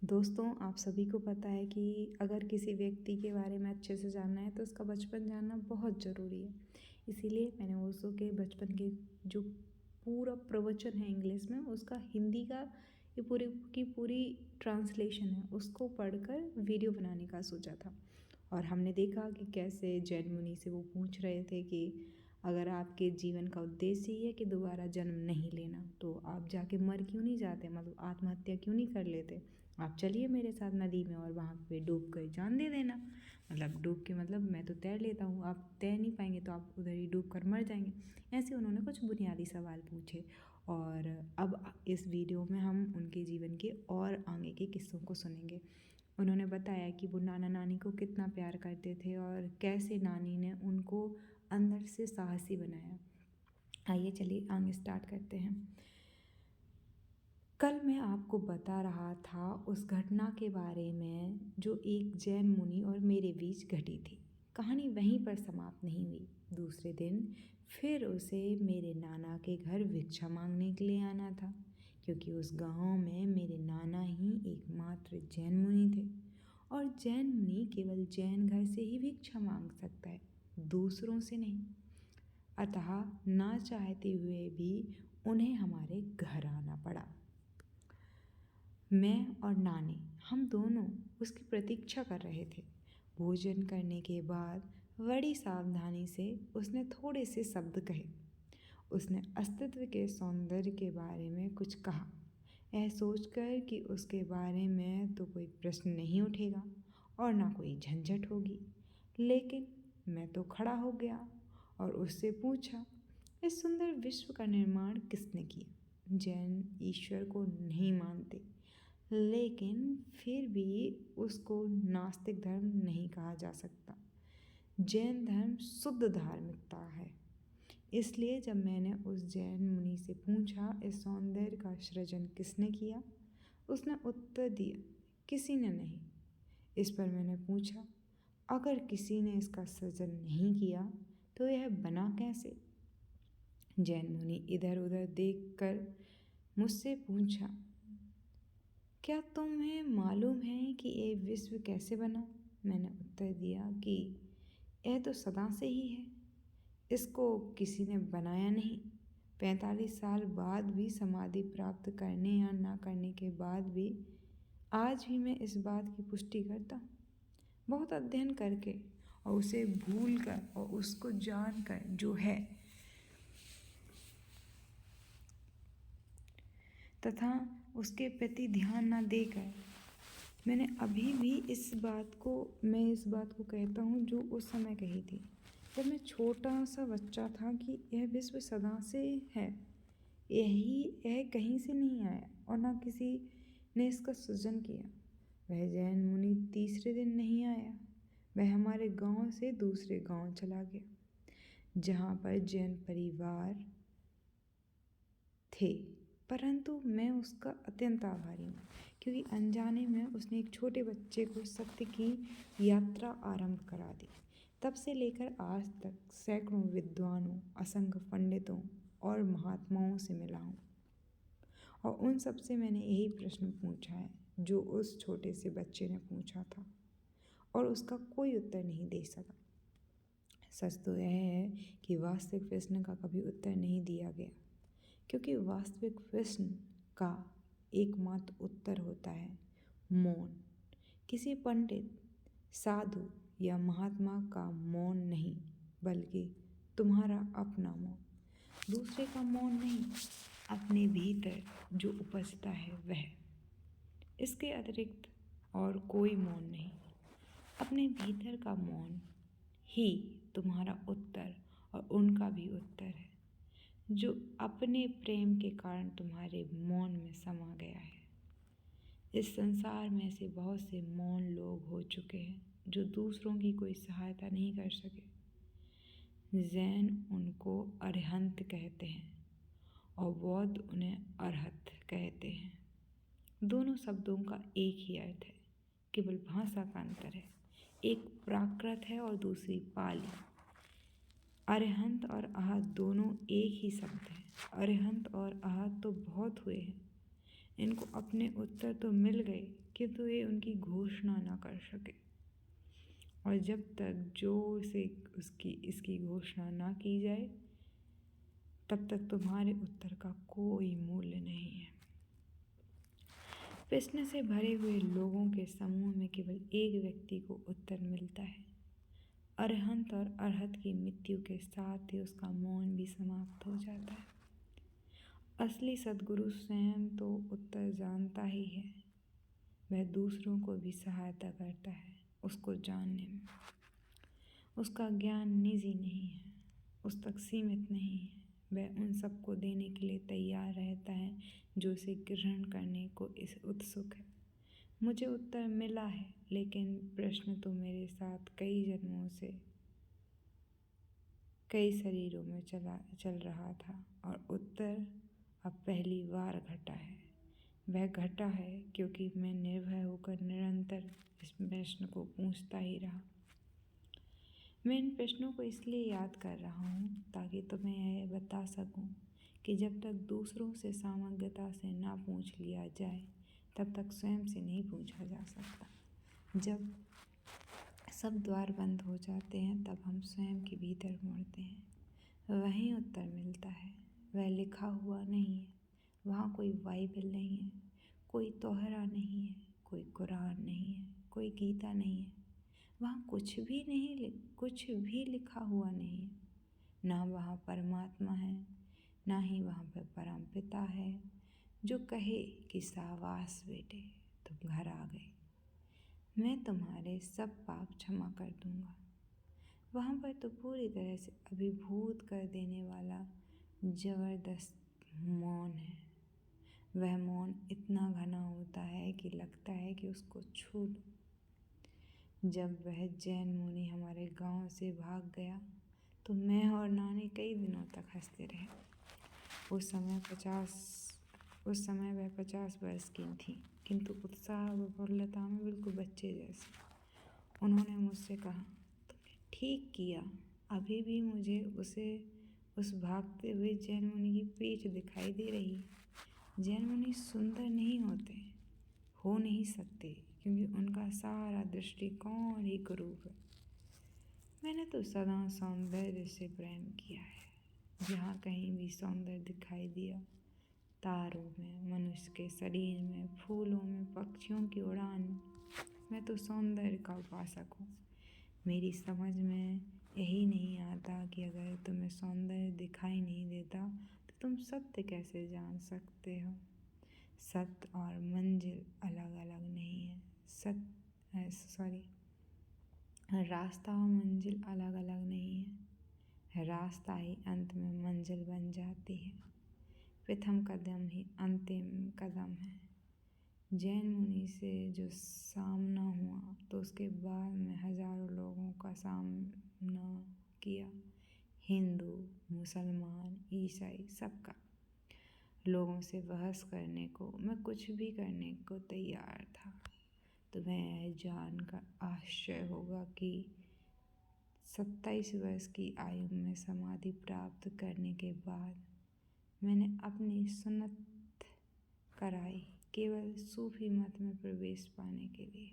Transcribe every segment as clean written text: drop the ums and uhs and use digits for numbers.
दोस्तों, आप सभी को पता है कि अगर किसी व्यक्ति के बारे में अच्छे से जानना है तो उसका बचपन जानना बहुत ज़रूरी है। इसीलिए मैंने ओशो के बचपन के जो पूरा प्रवचन है इंग्लिश में, उसका हिंदी का ये पूरी की पूरी ट्रांसलेशन है, उसको पढ़कर वीडियो बनाने का सोचा था। और हमने देखा कि कैसे जैन मुनि से वो पूछ रहे थे कि अगर आपके जीवन का उद्देश्य ही है कि दोबारा जन्म नहीं लेना, तो आप जाके मर क्यों नहीं जाते, मतलब आत्महत्या क्यों नहीं कर लेते। आप चलिए मेरे साथ नदी में और वहाँ पे डूब कर जान दे देना। मतलब डूब के मतलब मैं तो तैर लेता हूँ, आप तैर नहीं पाएंगे तो आप उधर ही डूब कर मर जाएंगे। ऐसे उन्होंने कुछ बुनियादी सवाल पूछे। और अब इस वीडियो में हम उनके जीवन के और आगे के किस्सों को सुनेंगे। उन्होंने बताया कि वो नाना नानी को कितना प्यार करते थे और कैसे नानी ने उनको अंदर से साहसी बनाया। आइए चलिए आगे स्टार्ट करते हैं। कल मैं आपको बता रहा था उस घटना के बारे में जो एक जैन मुनि और मेरे बीच घटी थी। कहानी वहीं पर समाप्त नहीं हुई। दूसरे दिन फिर उसे मेरे नाना के घर भिक्षा मांगने के लिए आना था, क्योंकि उस गांव में मेरे नाना ही एकमात्र जैन मुनि थे। और जैन मुनि केवल जैन घर से ही भिक्षा मांग सकता है, दूसरों से नहीं। अतः ना चाहते हुए भी उन्हें हमारे घर आना पड़ा। मैं और नानी हम दोनों उसकी प्रतीक्षा कर रहे थे। भोजन करने के बाद बड़ी सावधानी से उसने थोड़े से शब्द कहे। उसने अस्तित्व के सौंदर्य के बारे में कुछ कहा, यह सोचकर कि उसके बारे में तो कोई प्रश्न नहीं उठेगा और ना कोई झंझट होगी। लेकिन मैं तो खड़ा हो गया और उससे पूछा, इस सुंदर विश्व का निर्माण किसने किया? जैन ईश्वर को नहीं मानते, लेकिन फिर भी उसको नास्तिक धर्म नहीं कहा जा सकता। जैन धर्म शुद्ध धार्मिकता है। इसलिए जब मैंने उस जैन मुनि से पूछा, इस सौंदर्य का सृजन किसने किया, उसने उत्तर दिया, किसी ने नहीं। इस पर मैंने पूछा, अगर किसी ने इसका सृजन नहीं किया तो यह बना कैसे? जैन मुनि इधर उधर देखकर मुझसे पूछा, क्या तुम्हें मालूम है कि ये विश्व कैसे बना? मैंने उत्तर दिया कि यह तो सदा से ही है, इसको किसी ने बनाया नहीं। 45 साल बाद भी समाधि प्राप्त करने या ना करने के बाद भी आज भी मैं इस बात की पुष्टि करता हूँ, बहुत अध्ययन करके और उसे भूल कर और उसको जान कर जो है तथा उसके प्रति ध्यान न देकर। मैं इस बात को कहता हूँ जो उस समय कही थी, जब मैं छोटा सा बच्चा था, कि यह विश्व सदा से है, यह कहीं से नहीं आया और ना किसी ने इसका सृजन किया। वह जैन मुनि तीसरे दिन नहीं आया, वह हमारे गांव से दूसरे गांव चला गया, जहाँ पर जैन परिवार थे। परंतु मैं उसका अत्यंत आभारी हूँ, क्योंकि अनजाने में उसने एक छोटे बच्चे को सत्य की यात्रा आरंभ करा दी। तब से लेकर आज तक सैकड़ों विद्वानों, असंख्य पंडितों और महात्माओं से मिला हूँ, और उन सब से मैंने यही प्रश्न पूछा है जो उस छोटे से बच्चे ने पूछा था, और उसका कोई उत्तर नहीं दे सका। सच तो यह है कि वास्तविक प्रश्न का कभी उत्तर नहीं दिया गया, क्योंकि वास्तविक प्रश्न का एकमात्र उत्तर होता है मौन। किसी पंडित, साधु या महात्मा का मौन नहीं, बल्कि तुम्हारा अपना मौन। दूसरे का मौन नहीं, अपने भीतर जो उपजता है वह। इसके अतिरिक्त और कोई मौन नहीं। अपने भीतर का मौन ही तुम्हारा उत्तर और उनका भी उत्तर है, जो अपने प्रेम के कारण तुम्हारे मौन में समा गया है। इस संसार में ऐसे बहुत से मौन लोग हो चुके हैं जो दूसरों की कोई सहायता नहीं कर सके। जैन उनको अरिहंत कहते हैं और बौद्ध उन्हें अरहत कहते हैं। दोनों शब्दों का एक ही अर्थ है, केवल भाषा का अंतर है। एक प्राकृत है और दूसरी पाली। अरिहंत और आहत दोनों एक ही शब्द है। अरिहंत और आहत तो बहुत हुए हैं, इनको अपने उत्तर तो मिल गए किंतु ये उनकी घोषणा ना कर सके, और जब तक जोर से इसकी घोषणा ना की जाए तब तक तुम्हारे उत्तर का कोई मूल्य नहीं है। प्रश्न से भरे हुए लोगों के समूह में केवल एक व्यक्ति को उत्तर मिलता है। अरहंत और अरहत की मृत्यु के साथ ही उसका मौन भी समाप्त हो जाता है। असली सद्गुरु स्वयं तो उत्तर जानता ही है, वह दूसरों को भी सहायता करता है उसको जानने में। उसका ज्ञान निजी नहीं है, उस तक सीमित नहीं है, वह उन सबको देने के लिए तैयार रहता है जो इसे ग्रहण करने को इस उत्सुक है। मुझे उत्तर मिला है, लेकिन प्रश्न तो मेरे साथ कई जन्मों से कई शरीरों में चल रहा था, और उत्तर अब पहली बार घटा है। वह घटा है क्योंकि मैं निर्भय होकर निरंतर इस प्रश्न को पूछता ही रहा। मैं इन प्रश्नों को इसलिए याद कर रहा हूँ ताकि तुम्हें यह बता सकूँ कि जब तक दूसरों से सामग्रता से ना पूछ लिया जाए तब तक स्वयं से नहीं पूछा जा सकता। जब सब द्वार बंद हो जाते हैं तब हम स्वयं के भीतर मुड़ते हैं, वहीं उत्तर मिलता है। वह लिखा हुआ नहीं है, वहाँ कोई बाइबल नहीं है, कोई तोहरा नहीं है, कोई कुरान नहीं है, कोई गीता नहीं है, वहाँ कुछ भी लिखा हुआ नहीं है। ना वहाँ परमात्मा है, ना ही वहाँ पर परम पिता है जो कहे कि शाबाश बेटे तुम घर आ गए, मैं तुम्हारे सब पाप क्षमा कर दूंगा। वहाँ पर तो पूरी तरह से अभिभूत कर देने वाला जबरदस्त मौन है। वह मौन इतना घना होता है कि लगता है कि उसको छू लो। जब वह जैन मुनि हमारे गांव से भाग गया तो मैं और नानी कई दिनों तक हंसते रहे। उस समय वह 50 वर्ष की थी, किंतु उत्साह व प्रफुल्लता में बिल्कुल बच्चे जैसे। उन्होंने मुझसे कहा, तुमने ठीक किया। अभी भी मुझे उस भागते हुए जैन मुनि की पीठ दिखाई दे रही है। जैन मुनि सुंदर नहीं होते, हो नहीं सकते, क्योंकि उनका सारा दृष्टिकोण ही कुरूप है। मैंने तो सदा सौंदर्य से प्रेम किया है। जहाँ कहीं भी सौंदर्य दिखाई दिया, तारों में, मनुष्य के शरीर में, फूलों में, पक्षियों की उड़ान, मैं तो सौंदर्य का उपासक हूँ। मेरी समझ में यही नहीं आता कि अगर तुम्हें सौंदर्य दिखाई नहीं देता तो तुम सत्य कैसे जान सकते हो। सत्य और मंजिल अलग अलग नहीं है। रास्ता और मंजिल अलग अलग नहीं है। रास्ता ही अंत में मंजिल बन जाती है। प्रथम कदम ही अंतिम कदम है। जैन मुनि से जो सामना हुआ तो उसके बाद में हजारों लोगों का सामना किया, हिंदू, मुसलमान, ईसाई, सबका। लोगों से बहस करने को, मैं कुछ भी करने को तैयार था। तुम्हें यह जानकर आश्चर्य होगा कि 27 वर्ष की आयु में समाधि प्राप्त करने के बाद मैंने अपनी सुन्नत कराई केवल सूफी मत में प्रवेश पाने के लिए।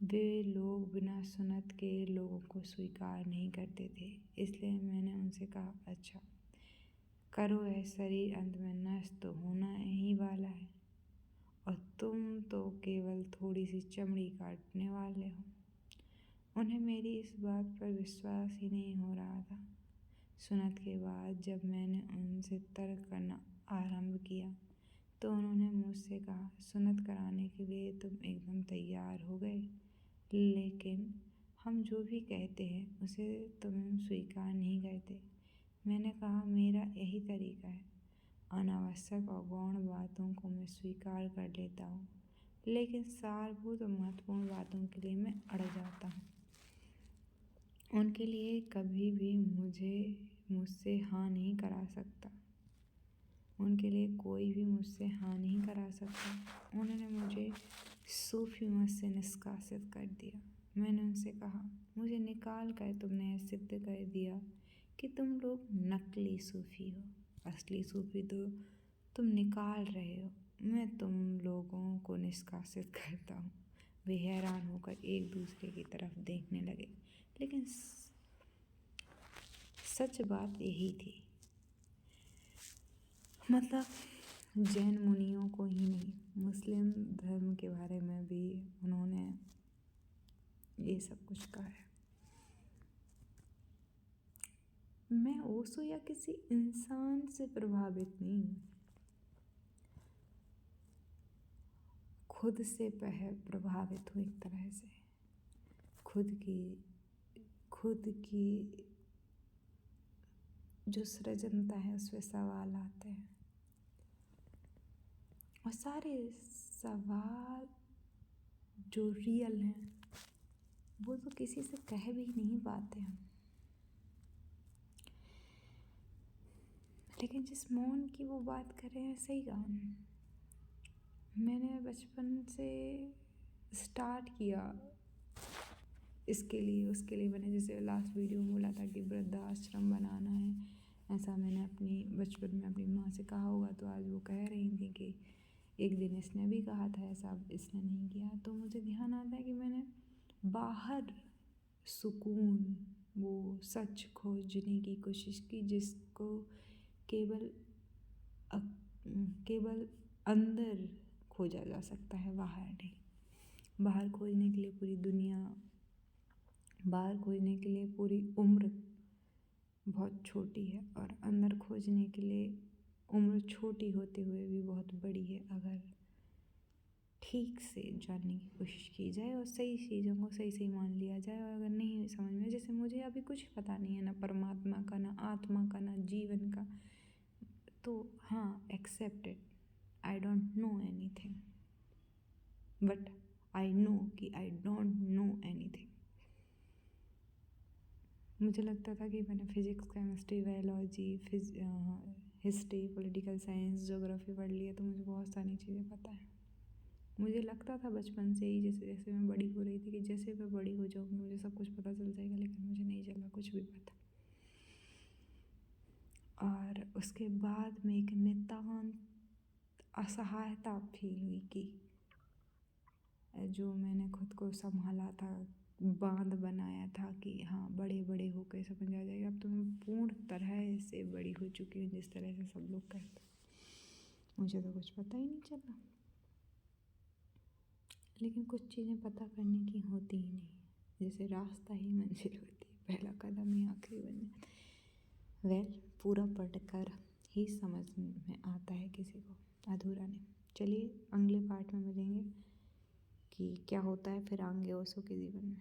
वे लोग बिना सुन्नत के लोगों को स्वीकार नहीं करते थे, इसलिए मैंने उनसे कहा, अच्छा करो, यह शरीर अंत में नष्ट तो होना ही वाला है और तुम तो केवल थोड़ी सी चमड़ी काटने वाले हो। उन्हें मेरी इस बात पर विश्वास ही नहीं हो रहा था। सुन्नत के बाद जब मैंने उनसे तर्क करना आरंभ किया तो उन्होंने मुझसे कहा, सुन्नत कराने के लिए तुम एकदम तैयार हो गए, लेकिन हम जो भी कहते हैं उसे तुम स्वीकार नहीं करते। मैंने कहा, मेरा यही तरीका है, अनावश्यक और गौण बातों को मैं स्वीकार कर लेता हूँ, लेकिन सारभूत और महत्वपूर्ण बातों के लिए मैं अड़ जाता हूँ। उनके लिए कभी भी मुझसे हाँ नहीं करा सकता। उनके लिए कोई भी मुझसे हाँ नहीं करा सकता। उन्होंने मुझे सूफी मत से निष्कासित कर दिया। मैंने उनसे कहा, मुझे निकाल कर तुमने यह सिद्ध कर दिया कि तुम लोग नकली सूफी हो। असली सूफी तो तुम निकाल रहे हो, मैं तुम लोगों को निष्कासित करता हूँ। वे हैरान होकर एक दूसरे की तरफ देखने लगे, लेकिन सच बात यही थी। मतलब जैन मुनियों को ही नहीं, मुस्लिम धर्म के बारे में भी उन्होंने ये सब कुछ कहा है। मैं ओशो या किसी इंसान से प्रभावित नहीं हूँ, खुद से प्रभावित हूँ। एक तरह से खुद की जो सृजनता है उसमें सवाल आते हैं, और सारे सवाल जो रियल हैं वो तो किसी से कह भी नहीं पाते हम। लेकिन जिस मौन की वो बात कर रहे हैं, सही कहा। मैंने बचपन से स्टार्ट किया इसके लिए उसके लिए। मैंने जैसे लास्ट वीडियो में बोला था कि वृद्धाश्रम बनाना है, ऐसा मैंने अपनी बचपन में अपनी माँ से कहा होगा, तो आज वो कह रही थी कि एक दिन इसने भी कहा था ऐसा, इसने नहीं किया। तो मुझे ध्यान आता है कि मैंने बाहर सुकून, वो सच खोजने की कोशिश की जिसको केवल अंदर खोजा जा सकता है, बाहर नहीं। बाहर खोजने के लिए पूरी दुनिया, बाहर खोजने के लिए पूरी उम्र बहुत छोटी है, और अंदर खोजने के लिए उम्र छोटी होते हुए भी बहुत बड़ी है, अगर ठीक से जानने की कोशिश की जाए और सही चीज़ों को सही सही मान लिया जाए। और अगर नहीं समझ में, जैसे मुझे अभी कुछ पता नहीं है, ना परमात्मा का, ना आत्मा का, ना जीवन का, तो हाँ, accept it, I don't know anything, but I know कि आई डोंट नो एनीथिंग। मुझे लगता था कि मैंने physics, chemistry, biology, history, political science, geography पढ़ लिया, तो मुझे बहुत सारी चीज़ें पता है। मुझे लगता था बचपन से ही, जैसे जैसे मैं बड़ी हो रही थी, कि जैसे मैं बड़ी हो जाऊँगी मुझे सब कुछ पता चल जाएगा, लेकिन मुझे नहीं चला कुछ भी पता। और उसके बाद में एक नितांत असहायता फील हुई कि जो मैंने खुद को संभाला था, बांध बनाया था कि हाँ बड़े बड़े होकर समझ आ जाएगा, अब तो मैं पूर्ण तरह से बड़ी हो चुकी हूँ, जिस तरह से सब लोग कहते हैं। मुझे तो कुछ पता ही नहीं चला। लेकिन कुछ चीज़ें पता करने की होती ही नहीं, जैसे रास्ता ही मंजिल होती है, पहला कदम ही आखिरी बन जाता है। पूरा पढ़कर ही समझ में आता है किसी को, अधूरा नहीं। चलिए अगले पार्ट में मिलेंगे कि क्या होता है फिर आगे ओशो के जीवन में।